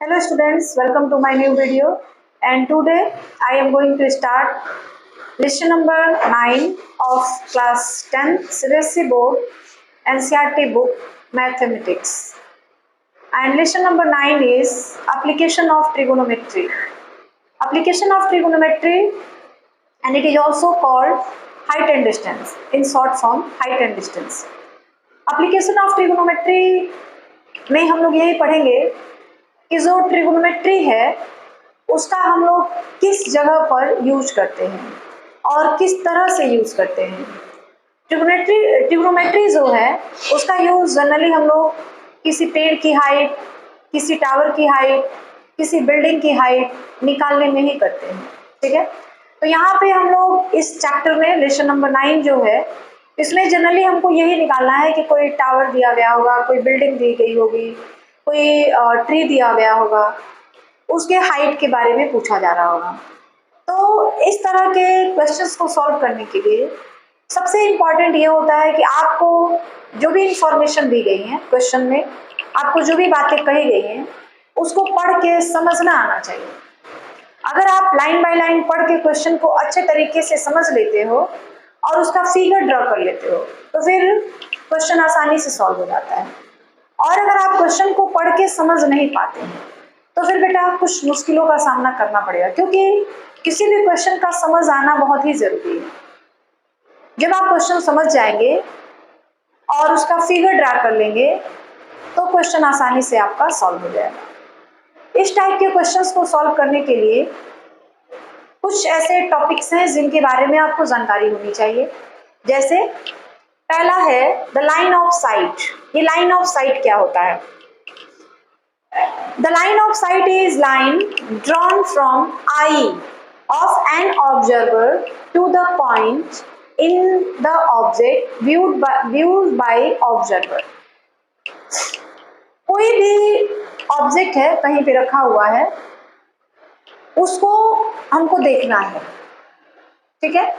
Hello students, welcome to my new video, and today I am going to start lesson number 9 of class 10 CBSE board NCERT book mathematics, and lesson number 9 is application of trigonometry. Application of trigonometry, and it is also called height and distance, in short form height and distance. Application of trigonometry में हम लोग यही पढ़ेंगे कि जो trigonometry है उसका हम लोग किस जगह पर यूज करते हैं और किस तरह से यूज करते हैं। ट्रिगोनोमेट्री जो है उसका यूज जनरली हम लोग किसी पेड़ की हाइट, किसी टावर की हाइट, किसी बिल्डिंग की हाइट निकालने में ही करते हैं। ठीक है, तो यहाँ पे हम लोग इस चैप्टर में लेसन नंबर 9 जो है इसमें जनरली हमको यही निकालना है कि कोई टावर दिया गया होगा, कोई बिल्डिंग दी गई होगी, कोई ट्री दिया गया होगा, उसके हाइट के बारे में पूछा जा रहा होगा। तो इस तरह के क्वेश्चंस को सॉल्व करने के लिए सबसे इम्पॉर्टेंट ये होता है कि आपको जो भी इंफॉर्मेशन दी गई है क्वेश्चन में, आपको जो भी बातें कही गई हैं उसको पढ़ के समझना आना चाहिए। अगर आप लाइन बाय लाइन पढ़ के क्वेश्चन को अच्छे तरीके से समझ लेते हो और उसका फिगर ड्रॉ कर लेते हो तो फिर क्वेश्चन आसानी से सॉल्व हो जाता है। और अगर आप क्वेश्चन को पढ़ के समझ नहीं पाते हैं तो फिर बेटा कुछ मुश्किलों का सामना करना पड़ेगा, क्योंकि किसी भी क्वेश्चन का समझ आना बहुत ही जरूरी है। जब आप क्वेश्चन समझ जाएंगे और उसका फिगर ड्रा कर लेंगे तो क्वेश्चन आसानी से आपका सॉल्व हो जाएगा। इस टाइप के क्वेश्चंस को सॉल्व करने के लिए कुछ ऐसे टॉपिक्स हैं जिनके बारे में आपको जानकारी होनी चाहिए। जैसे पहला है द लाइन ऑफ साइट। ये लाइन ऑफ साइट क्या होता है? The line of sight is line drawn from eye of an observer to the point in the object viewed by observer. कोई भी ऑब्जेक्ट है कहीं पे रखा हुआ है, उसको हमको देखना है। ठीक है,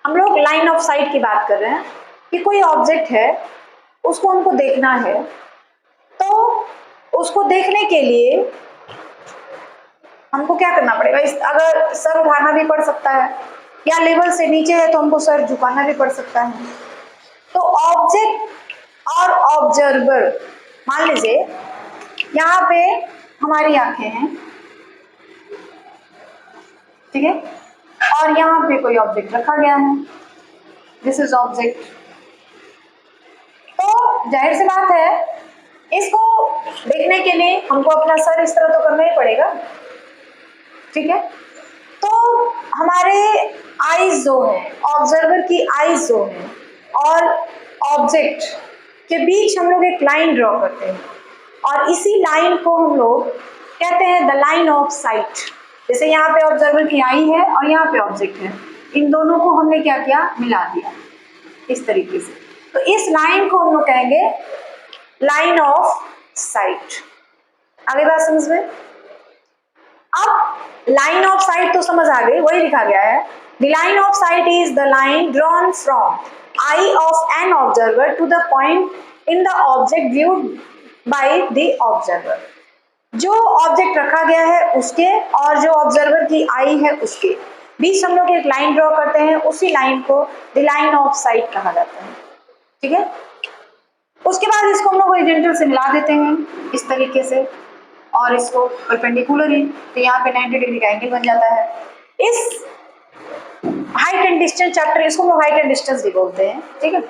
हम लोग लाइन ऑफ साइट की बात कर रहे हैं कि कोई ऑब्जेक्ट है उसको हमको देखना है। तो उसको देखने के लिए हमको क्या करना पड़ेगा? अगर सर उठाना भी पड़ सकता है या लेवल से नीचे है तो हमको सर झुकाना भी पड़ सकता है। तो ऑब्जेक्ट और ऑब्जर्वर, मान लीजिए यहाँ पे हमारी आंखें हैं, ठीक है, और यहाँ पे कोई ऑब्जेक्ट रखा गया है, दिस इज ऑब्जेक्ट। तो जाहिर सी बात है इसको देखने के लिए हमको अपना सर इस तरह तो करना ही पड़ेगा। ठीक है, तो हमारे आईज जो है, ऑब्जर्वर की आईज जो है और ऑब्जेक्ट के बीच हम लोग एक लाइन ड्रॉ करते हैं और इसी लाइन को हम लोग कहते हैं द लाइन ऑफ साइट। जैसे यहाँ पे ऑब्जर्वर की आई है और यहाँ पे ऑब्जेक्ट है, इन दोनों को हमने क्या किया? मिला दिया इस तरीके से। तो इस लाइन को हम लोग कहेंगे लाइन ऑफ साइट। आगे बात समझ में? अब लाइन ऑफ साइट तो समझ आ गई, वही लिखा गया है the line of sight is the line drawn from eye of an observer to the point in the object viewed by the observer. जो ऑब्जेक्ट रखा गया है उसके और जो ऑब्जर्वर की आई है उसके बीच हम लोग एक लाइन ड्रॉ करते हैं, उसी लाइन को द लाइन ऑफ साइट कहा जाता है। ठीक है, उसके बाद इसको हम लोग हॉरिजॉन्टल से मिला देते हैं इस तरीके से और इसको परपेंडिकुलरली, तो यहाँ पे 90 डिग्री का एंगल बन जाता है। इस हाइट एंड डिस्टेंस चैप्टर, इसको हम लोग हाइट एंड डिस्टेंस भी बोलते हैं। ठीक है,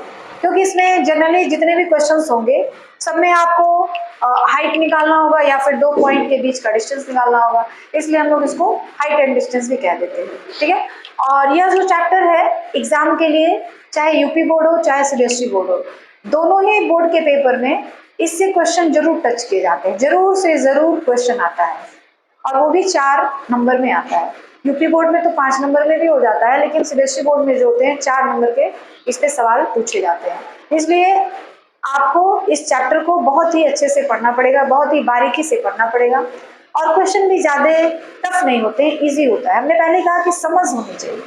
क्योंकि इसमें जनरली जितने भी क्वेश्चंस होंगे सब में आपको हाइट निकालना होगा या फिर दो पॉइंट के बीच का डिस्टेंस निकालना होगा, इसलिए हम लोग इसको हाइट एंड डिस्टेंस भी कह देते हैं। ठीक है, और यह जो चैप्टर है एग्जाम के लिए, चाहे यूपी बोर्ड हो चाहे सीबीएसई बोर्ड हो, दोनों ही बोर्ड के पेपर में इससे क्वेश्चन जरूर टच किए जाते हैं, जरूर से जरूर क्वेश्चन आता है और वो भी 4 नंबर में आता है। यूपी बोर्ड में तो 5 नंबर में भी हो जाता है, लेकिन सीबीएसई बोर्ड में जो होते हैं 4 नंबर के इस पे सवाल पूछे जाते हैं। इसलिए आपको इस चैप्टर को बहुत ही अच्छे से पढ़ना पड़ेगा, बहुत ही बारीकी से पढ़ना पड़ेगा और क्वेश्चन भी ज्यादा टफ नहीं होते, इजी होता है। हमने पहले कहा कि समझ होनी चाहिए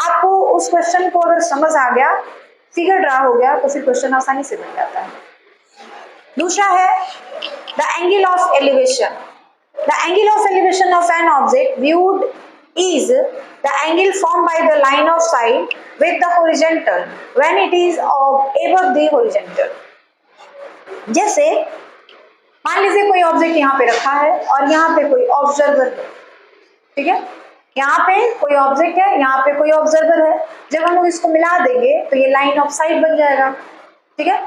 आपको। उस क्वेश्चन को अगर समझ आ गया, फिगर ड्रा हो गया, तो फिर क्वेश्चन आसानी से बन जाता है। दूसरा है the angle of elevation. The angle of elevation of an object viewed is the angle formed by the line of sight with the horizontal when it is above the horizontal. जैसे मान लीजिए कोई ऑब्जेक्ट यहाँ पे रखा है और यहाँ पे कोई ऑब्जर्वर है, ठीक है, यहाँ पे कोई ऑब्जेक्ट है, यहाँ पे कोई ऑब्जर्वर है। जब हम लोग इसको मिला देंगे तो ये लाइन ऑफ साइट बन जाएगा, ठीक है।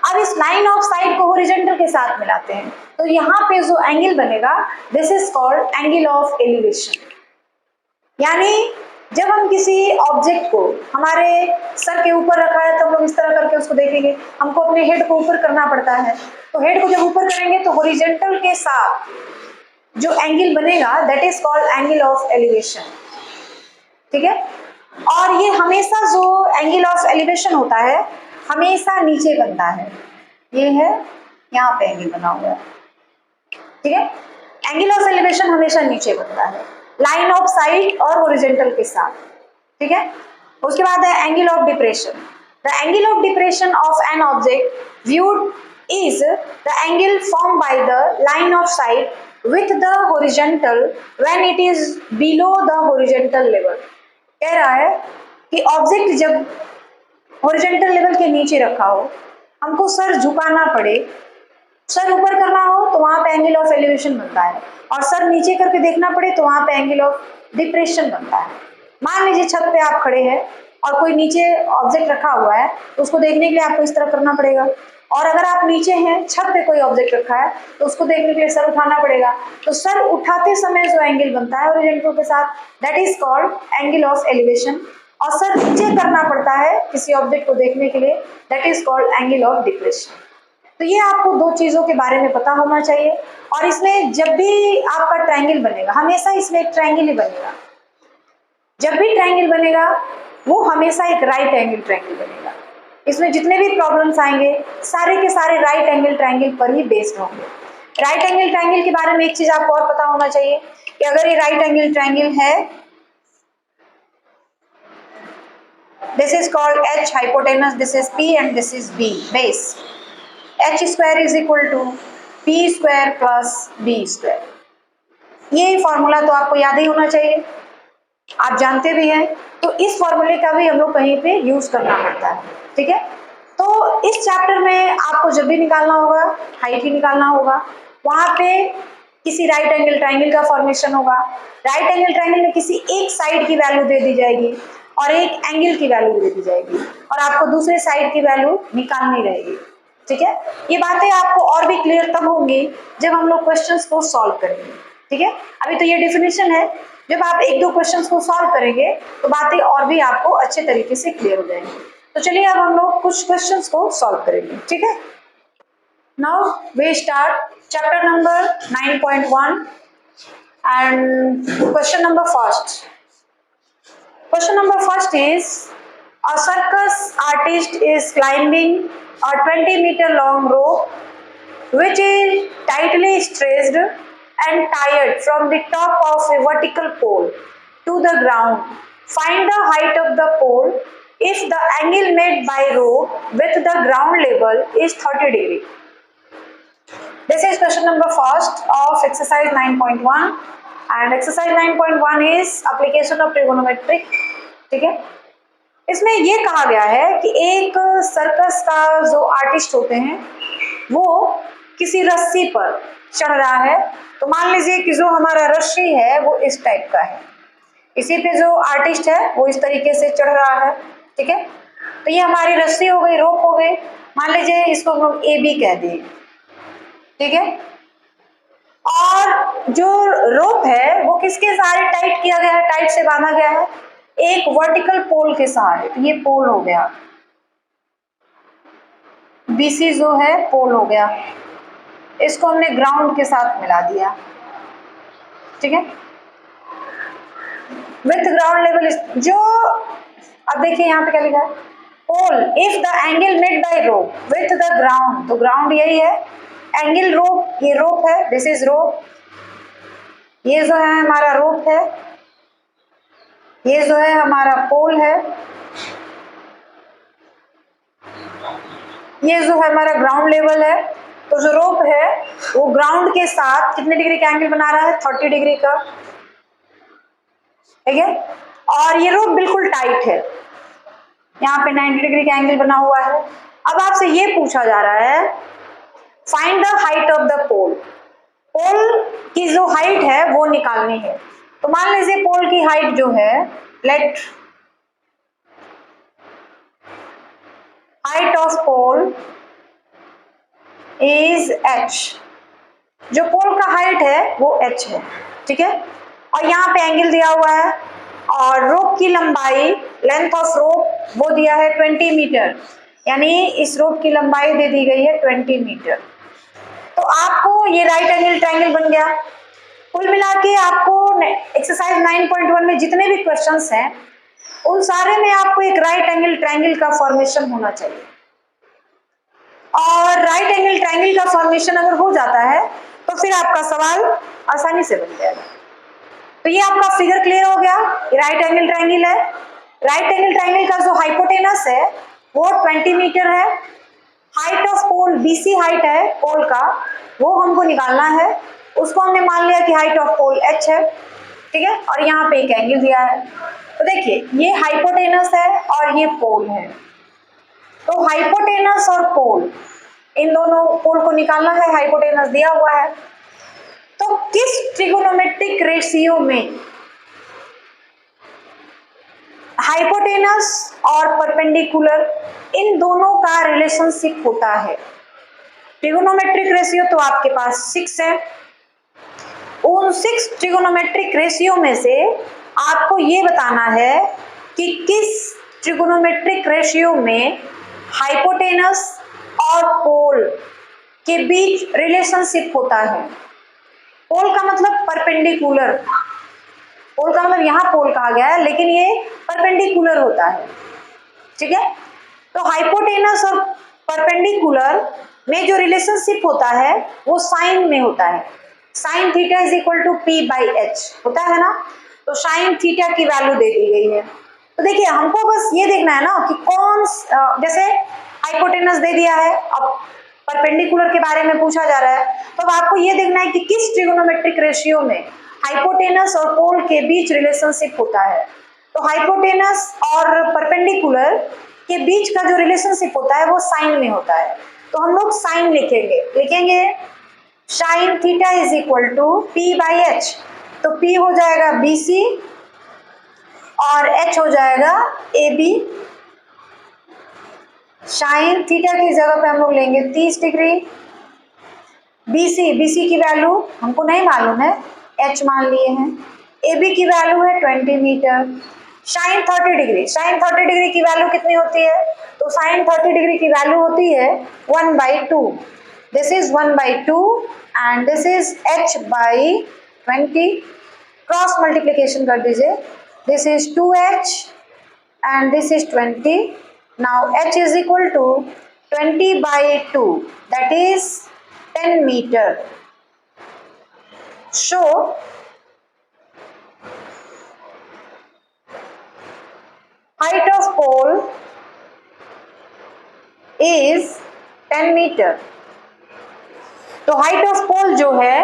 अब इस लाइन ऑफ साइट को हॉरिजॉन्टल के साथ मिलाते हैं तो यहाँ पे जो एंगल बनेगा this is called angle of elevation. यानी जब हम किसी ऑब्जेक्ट को हमारे सर के ऊपर रखा है तो हम लोग इस तरह करके उसको देखेंगे, हमको अपने हेड को ऊपर करना पड़ता है, तो हेड को जब ऊपर करेंगे तो हॉरिजॉन्टल के साथ जो एंगल बनेगा that is called angle of elevation, ठीक है। और ये हमेशा जो एंगल ऑफ एलिवेशन होता है हमेशा नीचे बनता है, ये है यहाँ पे एंगल बना हुआ है, ठीक है। एंगल ऑफ एलिवेशन हमेशा नीचे बनता है लाइन ऑफ साइट और हॉरिजॉन्टल के साथ, ठीक है। उसके बाद है angle of depression. The angle of depression of an object viewed is the angle form by the line of site with the horizontal when it is below the horizontal level। कह रहा है कि ऑब्जेक्ट जब horizontal level के नीचे रखा हो, हमको सर झुकाना पड़े, सर ऊपर करना हो तो वहां पे एंगल ऑफ एलिवेशन बनता है, और सर नीचे करके देखना पड़े तो वहां पे एंगल ऑफ डिप्रेशन बनता है। मान लीजिए छत पे आप खड़े हैं और कोई नीचे ऑब्जेक्ट रखा हुआ है तो उसको देखने के लिए आपको इस तरह करना पड़ेगा, और अगर आप नीचे हैं छत पे कोई ऑब्जेक्ट रखा है तो उसको देखने के लिए सर उठाना पड़ेगा। तो सर उठाते समय जो एंगल बनता है हॉरिजॉन्टल के साथ that is called angle of elevation, और सर नीचे करना पड़ता है किसी ऑब्जेक्ट को देखने के लिए that is called angle of depression. तो ये आपको दो चीजों के बारे में पता होना चाहिए। और इसमें जब भी आपका ट्रायंगल बनेगा हमेशा इसमें एक ट्रायंगल ही बनेगा, जब भी ट्रायंगल बनेगा वो हमेशा एक राइट एंगल ट्रायंगल बनेगा। इसमें जितने भी प्रॉब्लम्स आएंगे सारे के सारे राइट एंगल ट्रायंगल पर ही बेस्ड होंगे। राइट एंगल ट्रायंगल के बारे में एक चीज आपको और पता होना चाहिए कि अगर ये राइट एंगल ट्रायंगल है this is called H hypotenuse, this is P and this is B base. H square is equal to P square plus B square. ये फॉर्मूला तो आपको याद ही होना चाहिए, आप जानते भी हैं। तो इस फॉर्मूले का भी हम लोग कहीं पे यूज करना पड़ता है, ठीक है। तो इस चैप्टर में आपको जब भी निकालना होगा हाइट ही निकालना होगा, वहां पे किसी राइट एंगल ट्रायंगल का फॉर्मेशन होगा। राइट एंगल ट्रायंगल में किसी एक साइड की वैल्यू दे दी जाएगी और एक एंगल की वैल्यू दे दी जाएगी और आपको दूसरे साइड की वैल्यू निकालनी रहेगी, ठीक है। ये बातें आपको और भी क्लियर तब होंगी जब हम लोग क्वेश्चंस को सॉल्व करेंगे, ठीक है। अभी तो ये डिफिनेशन है, जब आप एक दो क्वेश्चंस को सॉल्व करेंगे तो बातें और भी आपको अच्छे तरीके से क्लियर हो जाएंगी। तो चलिए अब हम लोग कुछ क्वेश्चंस को सॉल्व करेंगे, ठीक है। Now we start chapter number 9.1 and question number first. Question number first is a circus artist is climbing a 20-meter long rope which is tightly stretched and tied from the top of a vertical pole to the ground. Find the height of the pole if the angle made by rope with the ground level is 30 degree. This is question number first of exercise 9.1 and exercise 9.1 is application of trigonometry, ठीक है। इसमें ये कहा गया है कि एक circus का जो आर्टिस्ट होते हैं वो किसी रस्सी पर चढ़ रहा है। तो मान लीजिए कि जो हमारा रस्सी है वो इस टाइप का है, इसी पे जो आर्टिस्ट है वो इस तरीके से चढ़ रहा है, ठीक है। तो ये हमारी रस्सी हो गई, रोप हो गई। मान लीजिए इसको हम लोग AB कह दिए, ठीक है। और जो रोप है वो किसके सहारे टाइट किया गया है, टाइट से बांधा गया है एक वर्टिकल पोल के सहारे। तो ये पोल हो गया, BC जो है पोल हो गया, इसको हमने ग्राउंड के साथ मिला दिया, ठीक है। विथ ग्राउंड लेवल जो अब देखिए यहाँ पे क्या लिखा है, pole if the angle made by rope with the ground. तो ग्राउंड यही है, एंगल रोप, ये रोप है, दिस इज रोप, ये जो है हमारा रोप है, ये जो है हमारा पोल है, ये जो है हमारा ग्राउंड लेवल है। तो जो रोप है वो ग्राउंड के साथ कितने डिग्री का एंगल बना रहा है, 30 डिग्री का, ठीक है। और ये रोप बिल्कुल टाइट है, यहाँ पे 90 डिग्री का एंगल बना हुआ है। अब आपसे ये पूछा जा रहा है find the height of the pole, pole की जो हाइट है वो निकालनी है। तो मान लीजिए पोल की हाइट जो है, let height of pole is h, जो पोल का हाइट है वो h है, ठीक है। और यहाँ पे एंगल दिया हुआ है और रोप की लंबाई, लेंथ ऑफ रोप वो दिया है 20 मीटर, यानी इस रोप की लंबाई दे दी गई है 20 मीटर। तो आपको ये राइट एंगल ट्रायंगल बन गया। कुल मिला के आपको एक्सरसाइज 9.1 में जितने भी क्वेश्चंस हैं उन सारे में आपको एक राइट एंगल ट्रायंगल का फॉर्मेशन होना चाहिए, और राइट एंगल ट्रायंगल का फॉर्मेशन अगर हो जाता है तो फिर आपका सवाल आसानी से बन जाएगा। तो ये आपका फिगर क्लियर हो गया, ये राइट एंगल ट्रायंगल है। राइट एंगल ट्रायंगल का जो हाइपोटेनस है वो 20 मीटर है, height of pole BC height है पोल का, वो हमको निकालना है। उसको हमने मान लिया कि हाइट ऑफ पोल h है, ठीक है। और यहाँ पे एक एंगल दिया है। तो देखिए ये हाइपोटेनस है और ये पोल है, तो हाइपोटेनस और पोल, इन दोनों पोल को निकालना है, हाइपोटेनस दिया हुआ है। तो किस ट्रिगोनोमेट्रिक रेशियो में हाइपोटेनस और परपेंडिकुलर इन दोनों का रिलेशनशिप होता है? ट्रिगोनोमेट्रिक रेशियो तो आपके पास 6 है, उन 6 ट्रिगोनोमेट्रिक रेशियो में से आपको ये बताना है कि किस ट्रिगोनोमेट्रिक रेशियो में हाइपोटेनस और पोल के बीच रिलेशनशिप होता है। पोल का मतलब परपेंडिकुलर, पोल का मतलब यहाँ पोल कहा गया है लेकिन ये परपेंडिकुलर होता है, ठीक है। तो हाइपोटेनस और परपेंडिकुलर में जो रिलेशनशिप होता है वो साइन में होता है, sine theta is equal to p by h होता है ना। तो साइन थीटा की वैल्यू दे दी गई है। तो देखिए हमको बस ये देखना है ना कि कौन, जैसे हाइपोटेनस दे दिया है, अब परपेंडिकुलर के बारे में पूछा जा रहा है, तो अब आपको ये देखना है कि किस ट्रिगोनोमेट्रिक रेशियो में हाइपोटेनस और पोल के बीच रिलेशनशिप होता है। तो हाइपोटेनस और परपेंडिकुलर के बीच का जो रिलेशनशिप होता है वो साइन में होता है। तो हम लोग साइन लिखेंगे sine theta is equal to p by h। तो p हो जाएगा BC और h हो जाएगा AB। साइन थीटा की जगह पे हम लोग लेंगे 30 डिग्री। BC की वैल्यू हमको नहीं मालूम है, h मान लिए हैं। AB की वैल्यू है 20 मीटर। साइन 30 डिग्री की वैल्यू कितनी होती है? तो साइन 30 डिग्री की वैल्यू होती है 1/2। This is 1/2 and this is h by 20। Cross multiplication कर दीजिए, this is 2h and this is 20. Now h is equal to 20/2, that is 10 meter. So height of pole is 10 meter. तो height of पोल जो है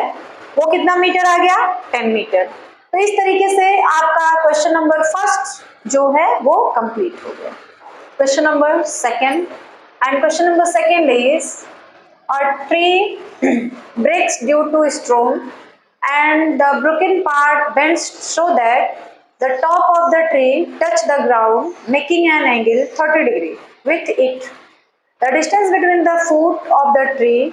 वो कितना metre आ गया? 10 metre. तो इस तरीके से आपका क्वेश्चन नंबर फर्स्ट जो है वो कंप्लीट हो गया। Question number second, and question number second is a tree breaks due to storm and the broken part bends so that the top of the tree touch the ground making an angle 30 degree with it. The distance between the foot of the tree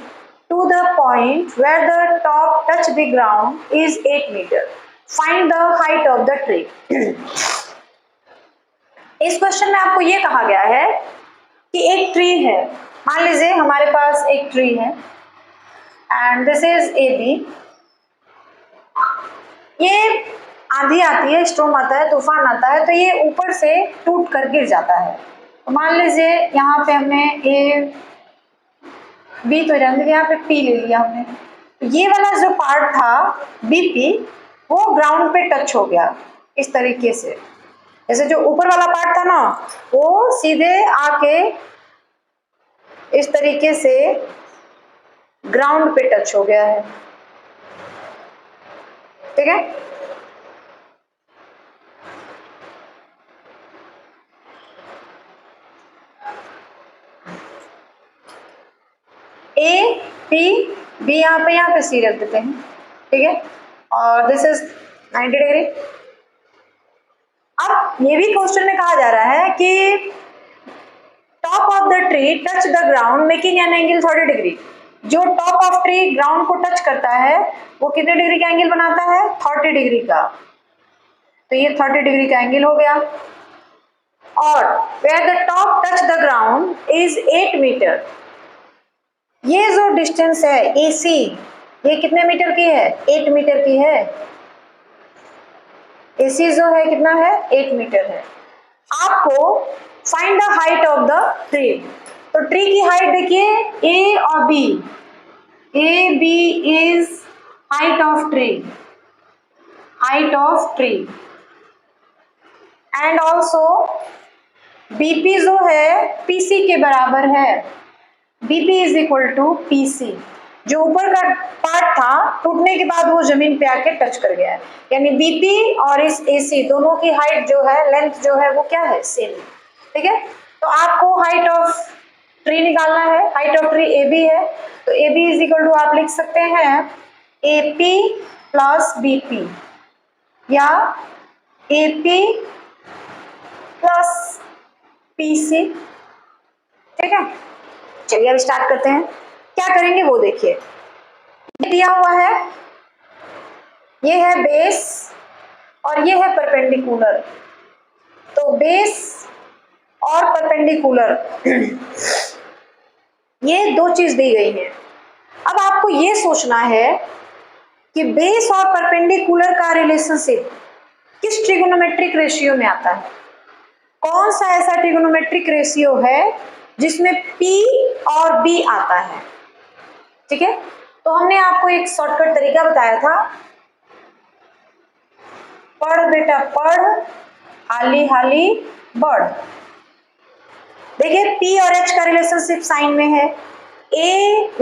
to the point where the top touch the ground is 8 meter. Find the height of the tree. इस question में आपको ये कहा गया है कि एक tree है, मान लीजिए हमारे पास एक ट्री है एंड दिस इज AB। ये आंधी आती है, स्टॉर्म आता है, तूफान आता है, तो ये ऊपर से टूट कर गिर जाता है। तो मान लीजिए यहाँ पे हमने B तो रहने दिया, यहाँ पे P ले लिया हमने। तो ये वाला जो पार्ट था BP वो ग्राउंड पे टच हो गया इस तरीके से, जैसे जो ऊपर वाला पार्ट था ना वो सीधे आके इस तरीके से ग्राउंड पे टच हो गया है, ठीक है। ए पी बी, यहाँ पे सी रख देते हैं, ठीक है। और दिस इज 90 डिग्री। अब ये भी क्वेश्चन में कहा जा रहा है कि top of the tree touch the ground making an angle 30 degree. जो टॉप ऑफ ट्री ग्राउंड को टच करता है वो कितने डिग्री का एंगल बनाता है? 30 डिग्री का। तो ये 30 डिग्री का एंगल हो गया। और where the top touch the ground is 8 metre. ये जो डिस्टेंस है AC, ये कितने मीटर की है? 8 मीटर की है। AC जो है कितना है? 8 मीटर है। आपको find the height of the tree. तो ट्री की हाइट देखिए A और B। A B is height of tree, height of tree. And also BP जो है PC के बराबर है। BP is equal to PC। जो ऊपर का पार्ट था टूटने के बाद वो जमीन पे आके टच कर गया है, यानी BP और इस AC दोनों की हाइट जो है, लेंथ जो है वो क्या है? सेम, ठीक है। तो आपको हाइट ऑफ ट्री निकालना है। हाइट ऑफ ट्री AB है, तो AB इज इक्वल टू आप लिख सकते हैं AP प्लस BP या AP प्लस PC, ठीक है। चलिए अब स्टार्ट करते हैं। क्या करेंगे वो देखिए। दिया हुआ है, ये है बेस और ये है परपेंडिकुलर। तो बेस और परपेंडिकुलर ये दो चीज दी गई है। अब आपको ये सोचना है कि बेस और परपेंडिकुलर का रिलेशनशिप किस ट्रिगोनोमेट्रिक रेशियो में आता है। कौन सा ऐसा ट्रिगोनोमेट्रिक रेशियो है जिसमें P और B आता है, ठीक है। तो हमने आपको एक शॉर्टकट तरीका बताया था, पढ़ बेटा पढ़, हाली हाली बढ़। देखिए P और H का रिलेशनशिप साइन में है, A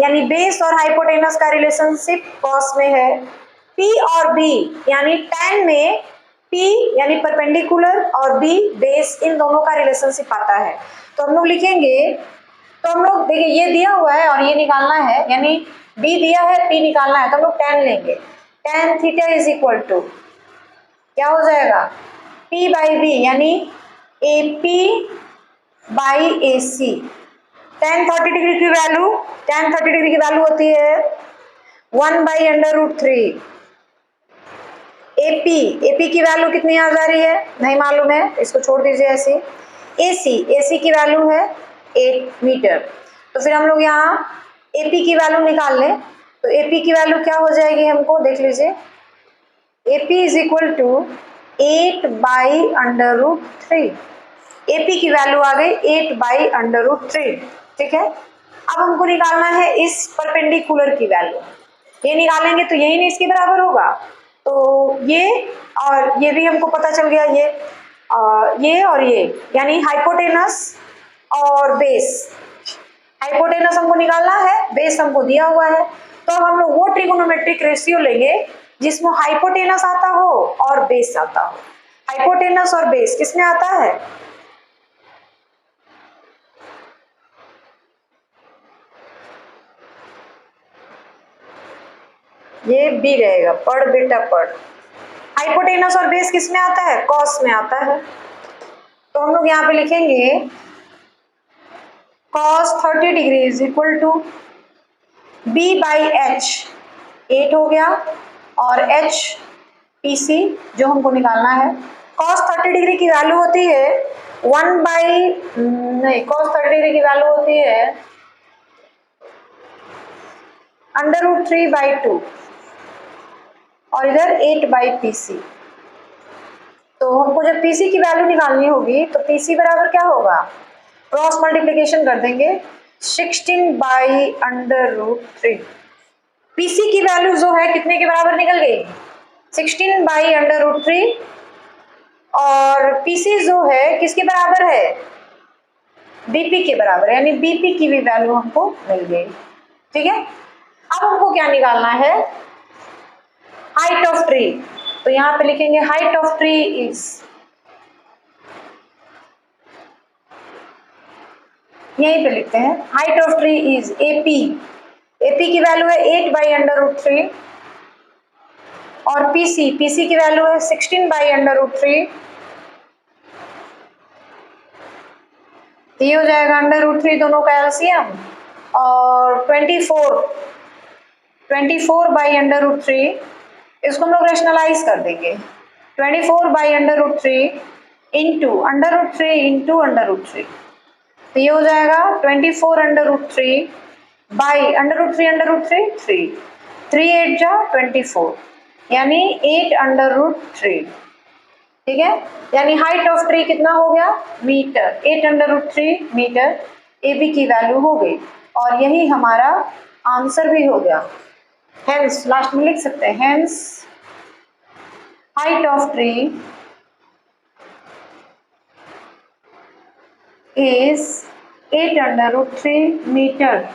यानी बेस और हाइपोटेनस का रिलेशनशिप कॉस में है, P और B यानी tan में P यानी परपेंडिकुलर और B बेस, इन दोनों का रिलेशनशिप आता है। तो हम लोग लिखेंगे, तो हम लोग देखिए ये दिया हुआ है और ये निकालना है, यानी B दिया है P निकालना है, तो हम लोग tan लेंगे। tan theta is equal to क्या हो जाएगा? P बाई B यानी AP by AC। tan 30 degree की वैल्यू, tan 30 डिग्री की वैल्यू होती है 1/√3। AP की वैल्यू कितनी आ जा रही है? नहीं मालूम है, इसको छोड़ दीजिए ऐसे। AC की वैल्यू है 8 मीटर। तो फिर हम लोग यहाँ AP की वैल्यू निकाल लें, तो AP की वैल्यू क्या हो जाएगी हमको देख लीजिए। AP is equal to 8/√3। AP की वैल्यू आ गई 8/√3, ठीक है। अब हमको निकालना है इस परपेंडिकुलर की वैल्यू। ये निकालेंगे तो यही नहीं इसके बराबर होगा, तो ये और ये भी हमको पता चल गया, ये और ये यानी हाइपोटेनस और बेस। हाइपोटेनस हमको निकालना है, बेस हमको दिया हुआ है। तो अब हम लोग वो ट्रिगोनोमेट्रिक रेशियो लेंगे जिसमें हाइपोटेनस आता हो और बेस आता हो। हाइपोटेनस और बेस किसमें आता है? ये B रहेगा, पढ़ बेटा पढ़। हाइपोटेनस और बेस किस में आता है? कॉस में आता है। तो हम लोग यहाँ पे लिखेंगे cos 30 degree is equal to B by H, 8 हो गया, और H PC जो हमको निकालना है। cos 30 डिग्री की वैल्यू होती है cos 30 डिग्री की वैल्यू होती है √3/2 और इधर 8/PC। तो हमको जब PC की वैल्यू निकालनी होगी तो PC बराबर क्या होगा? क्रॉस मल्टीप्लिकेशन कर देंगे 16/√3। PC की वैल्यू जो है कितने के बराबर निकल गई? 16/√3। और PC जो है किसके बराबर है? BP के बराबर, यानी BP की भी वैल्यू हमको मिल गई, ठीक है। अब हमको क्या निकालना है, हाइट ऑफ ट्री। तो यहाँ पे लिखेंगे हाइट ऑफ ट्री इज, यहीं पे लिखते हैं height of tree is AP. AP की वैल्यू है 8/√3 और पीसी की वैल्यू है 16/√3। ये हो जाएगा √3 दोनों का एलसीएम, और 24/√3 इसको हम लोग रेशनलाइज कर देंगे। 24/√3 इंटू √3 तो ये हो जाएगा 24/√3 बाई √3 3 3 8 जा 24 यानी 8/√3। ठीक है, यानी हाइट ऑफ ट्री कितना हो गया, मीटर, 8/√3 मीटर एबी की वैल्यू हो गई, और यही हमारा आंसर भी हो गया। हेंस लास्ट में लिख सकते हैं, hence height of tree is 8/√3 metre.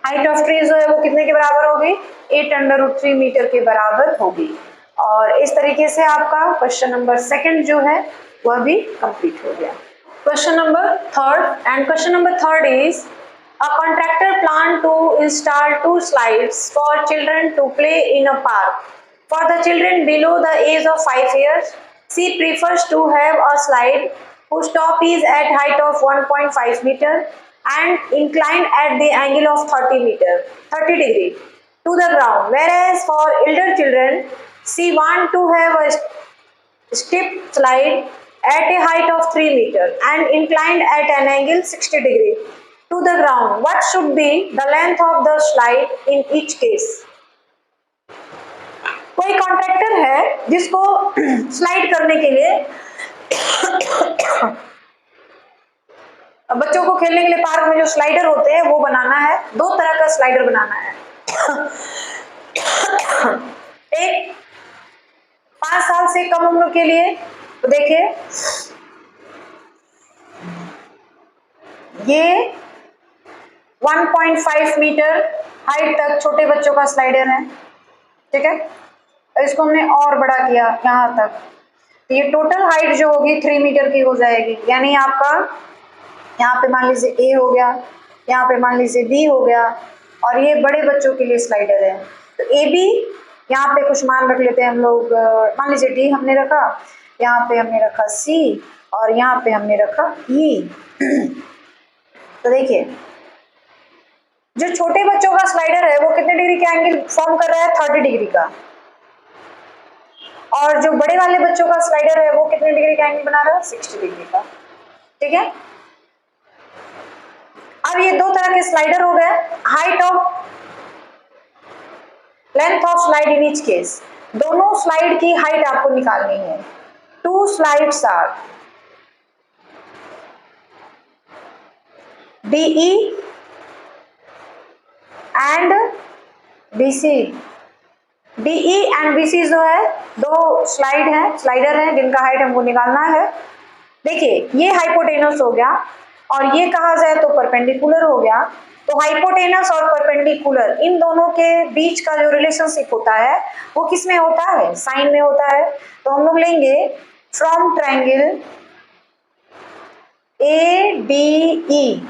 Height of tree जो है वो कितने के बराबर होगी, 8/√3 मीटर के बराबर होगी। और इस तरीके से आपका क्वेश्चन नंबर 2 जो है वह भी कंप्लीट हो गया। Question number 3 and question number 3 is a contractor planned to install 2 slides for children to play in a park. For the children below the age of 5 years, she prefers to have a slide whose top is at height of 1.5 meter and inclined at the angle of 30 degree to the ground. Whereas for elder children, she want to have a steep slide at a height of 3 meter and inclined at an angle 60 degree to the ground. What should be the length of the slide in each case? कोई contractor है जिसको slide करने के लिए बच्चों को खेलने के लिए पार्क में जो स्लाइडर होते हैं वो बनाना है। 2 तरह का स्लाइडर बनाना है। एक 5 साल से कम उम्र के लिए, तो देखिए ये 1.5 मीटर हाइट तक छोटे बच्चों का स्लाइडर है। ठीक है, इसको हमने और बड़ा किया यहाँ तक, तो ये टोटल हाइट जो होगी 3 मीटर की हो जाएगी। यानी आपका यहाँ पे मान लीजिए ए हो गया, यहाँ पे मान लीजिए बी हो गया, और ये बड़े बच्चों के लिए स्लाइडर है। तो ए बी, यहाँ पे कुछ मान रख लेते हैं हम लोग, मान लीजिए डी हमने रखा, यहाँ पे हमने रखा सी, और यहाँ पे हमने रखा ई। तो देखिए जो छोटे बच्चों का स्लाइडर है वो कितने डिग्री का एंगल फॉर्म कर रहा है, 30 डिग्री का, और जो बड़े वाले बच्चों का स्लाइडर है वो कितने डिग्री का एंगल बना रहा है, 60 डिग्री का। ठीक है, अब ये 2 तरह के स्लाइडर हो गए। Height of length of slide in each case, दोनों स्लाइड की हाइट आपको निकालनी है। 2 slides are DE and BC। DE and BC जो है 2 स्लाइडर है जिनका हाइट हमको निकालना है। देखिए ये हाइपोटेनस हो गया, और ये कहा जाए तो परपेंडिकुलर हो गया। तो हाइपोटेनस और परपेंडिकुलर इन दोनों के बीच का जो रिलेशनशिप होता है वो किस में होता है, साइन में होता है। तो हम लोग लेंगे from triangle ADE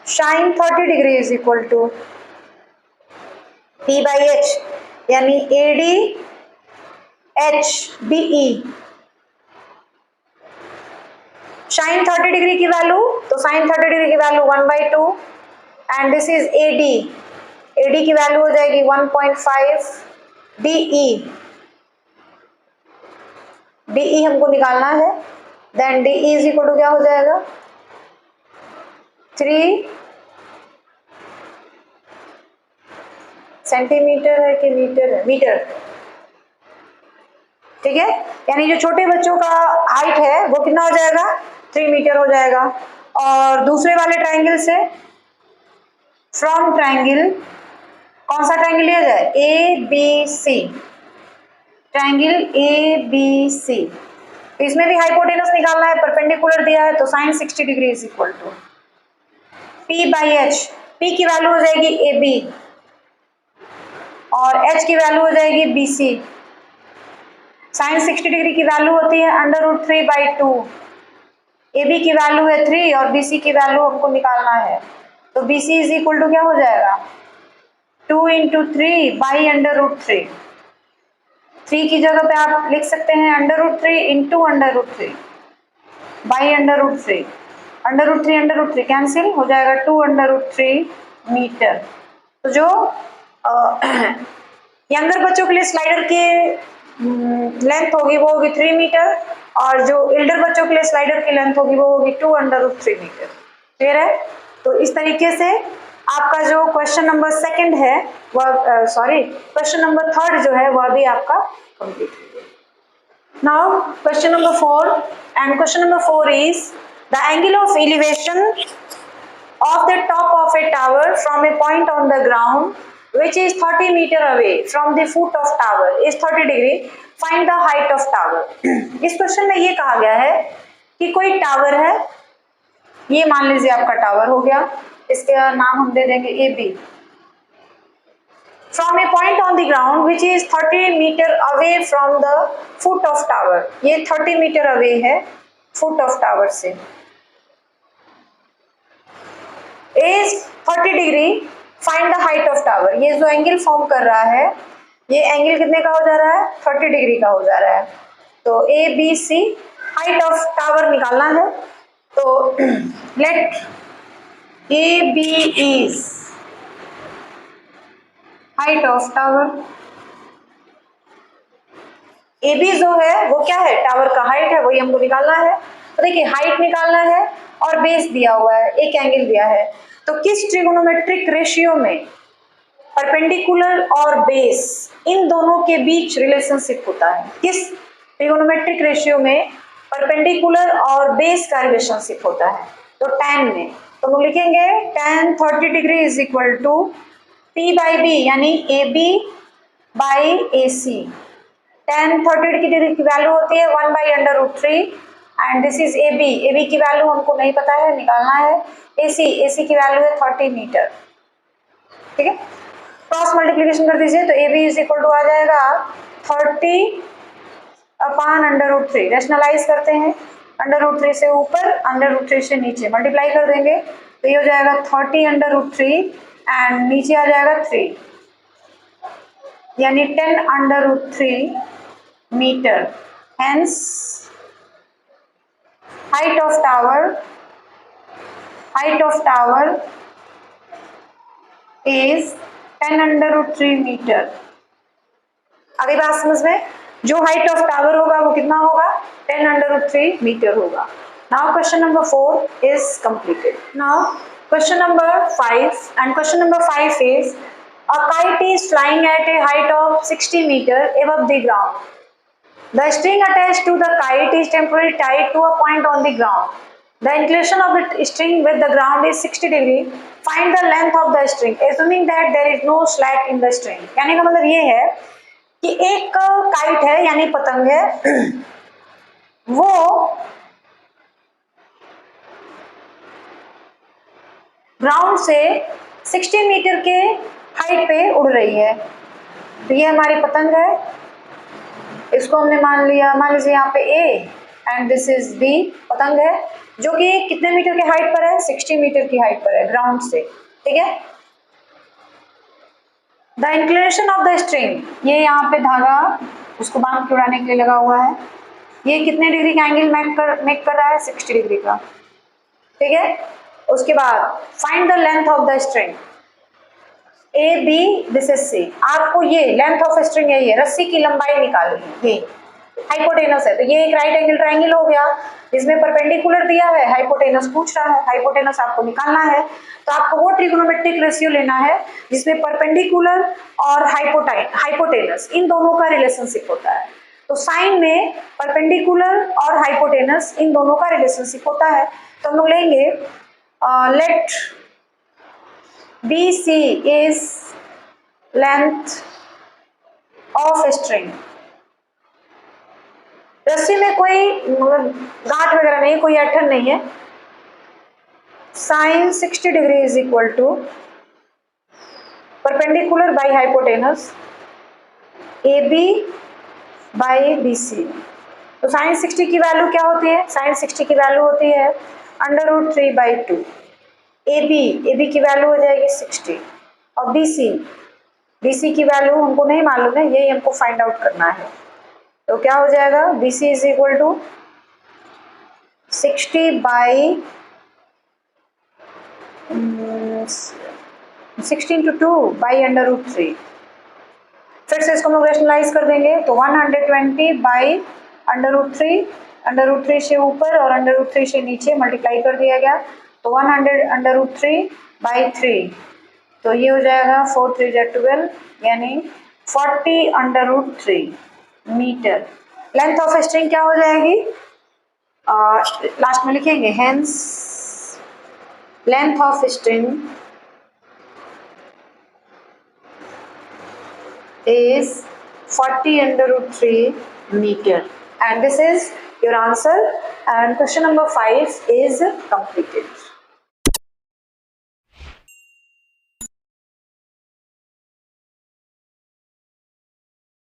sine 30 degree is equal to P/H, यानी ADHBE। साइन 30 डिग्री की वैल्यू, तो साइन 30 डिग्री की वैल्यू 1/2 एंड दिस इज AD की वैल्यू हो जाएगी 1.5। DE हमको निकालना है, then DE is equal to क्या हो जाएगा, 3 सेंटीमीटर है कि मीटर है, मीटर। ठीक है, यानी जो छोटे बच्चों का हाइट है वो कितना हो जाएगा, 3 मीटर हो जाएगा। और दूसरे वाले ट्रायंगल से फ्रॉम ट्रायंगल, कौन सा ट्रायंगल लिया जाए, ABC, ट्रायंगल ABC। इसमें भी हाइपोटेनस निकालना है, परपेंडिकुलर दिया है, तो sign 60 degree is equal to P/H। P की वैल्यू हो जाएगी AB और H की वैल्यू हो जाएगी BC। साइन 60 डिग्री की वैल्यू होती है √3/2। AB की वैल्यू है 3 और BC की वैल्यू हमको निकालना है, तो BC इज इक्वल टू क्या हो जाएगा 2 × 3/√3। 3 की जगह पे आप लिख सकते हैं √3 × √3 /√3। √3 कैंसिल हो जाएगा 2√3 मीटर। तो जो यंगर बच्चों के लिए स्लाइडर की लेंथ होगी वो होगी 3 मीटर और जो एल्डर बच्चों के लिए स्लाइडर की लेंथ होगी वो होगी 2√3 मीटर। क्लियर है? तो इस तरीके से आपका जो क्वेश्चन नंबर सेकंड है वह क्वेश्चन नंबर थर्ड जो है वह भी आपका कंप्लीट हो गया। Now question number 4 and question number 4 is the angle of elevation of the top of a tower from a point on the ground which is 30 meter away from the foot of tower is 30 degree. Find the height of tower. इस question में ये कहा गया है कि कोई tower है, ये मान लीजिए आपका टावर हो गया, इसका नाम हम दे देंगे AB. From a point on the ground which is 30 meter away from the foot of tower. ये 30 meter away है foot of tower से. is 30 degree. Find the height of tower. ये जो एंगल फॉर्म कर रहा है ये एंगल कितने का हो जा रहा है 30 डिग्री का हो जा रहा है. तो ABC हाइट ऑफ टावर निकालना है. तो let AB is height of tower. AB जो है वो क्या है टावर का हाइट है, वही हमको निकालना है. तो देखिए हाइट निकालना है और बेस दिया हुआ है, एक एंगल दिया है. तो किस ट्रिगोनोमेट्रिक रेशियो में परपेंडिकुलर और बेस इन दोनों के बीच रिलेशनशिप होता है? किस ट्रिगोनोमेट्रिक रेशियो में परपेंडिकुलर और बेस का रिलेशनशिप होता है? तो tan में. तो हम लिखेंगे tan 30 degree is equal to P/B यानी AB by AC. tan 30 degree की वैल्यू होती है 1/√3 and this is AB. AB की वैल्यू हमको नहीं पता है, निकालना है. AC की वैल्यू है 30 मीटर. ठीक है, क्रॉस मल्टीप्लीकेशन कर दीजिए तो AB इज इक्वल टू आ जाएगा 30/√3. रैशनलाइज करते हैं, √3 से ऊपर √3 से नीचे मल्टीप्लाई कर देंगे तो ये हो जाएगा 30/√3 एंड नीचे आ जाएगा 3 यानी 10/√3 metre. Hence height of tower is 10/√3 metre. अगली बात समझ में, जो हाइट ऑफ टावर होगा वो कितना होगा 10/√3 मीटर होगा. Now question number 4 is completed. Now question number 5 and question number 5 is a kite is flying at a height of 60 meter above the ground. The string attached to the kite is temporarily tied to a point on the ground. The inclination of the string with the ground is 60 degree. Find the length of the string, assuming that there is no slack in the string. यानी का मतलब ये है कि एक kite है यानी पतंग है, वो ग्राउंड से 60 मीटर के हाइट पे उड़ रही है. तो ये हमारी पतंग है, इसको हमने मान लीजिए यहाँ पे A and this is B. पतंग है जो कि कितने मीटर के हाइट पर है 60 मीटर की हाइट पर है ग्राउंड से. ठीक है, the inclination of the string, ये यहाँ पे धागा उसको बांध के उड़ाने के लिए लगा हुआ है. ये कितने डिग्री का एंगल मेक कर रहा है 60 डिग्री का. ठीक है, उसके बाद find the length of the string. AB this is C. आपको ये लेंथ ऑफ स्ट्रिंग यही है, रस्सी की लंबाई निकालनी है. ये हाइपोटेनस है तो ये एक राइट एंगल ट्रायंगल हो गया जिसमें परपेंडिकुलर दिया है, हाइपोटेनस पूछ रहा है, हाइपोटेनस आपको निकालना है. तो आपको वो ट्रिगोनोमेट्रिक रेशियो लेना है जिसमें परपेंडिकुलर और हाइपोटेनस इन दोनों का रिलेशनशिप होता है. तो साइन में परपेंडिकुलर और हाइपोटेनस इन दोनों का रिलेशनशिप होता है. तो हम लोग लेंगे late BC is length of string. रस्सी में कोई गांठ वगैरह नहीं, कोई अड़चन नहीं है. Sine 60 degree is equal to perpendicular by hypotenuse AB by BC। तो साइन 60 की वैल्यू क्या होती है? साइन 60 की वैल्यू होती है √3/2। AB की वैल्यू हो जाएगी 60 और BC की वैल्यू हमको नहीं मालूम है, यही हमको फाइंड आउट करना है। तो क्या हो जाएगा? BC is equal to 60 by 16/2 by √3। फिर से इसको हम रैशनलाइज कर देंगे तो 120 बाई √3, √3 से ऊपर और √3 से नीचे मल्टीप्लाई कर दिया गया तो 100 √3 बाई 3, तो ये हो जाएगा 4 3 12 यानी 40 √3 मीटर। लेंथ ऑफ स्ट्रिंग क्या हो जाएगी? लास्ट में लिखेंगे hence length of string is 40 √3 meter, and this is your answer, and question number 5 is completed.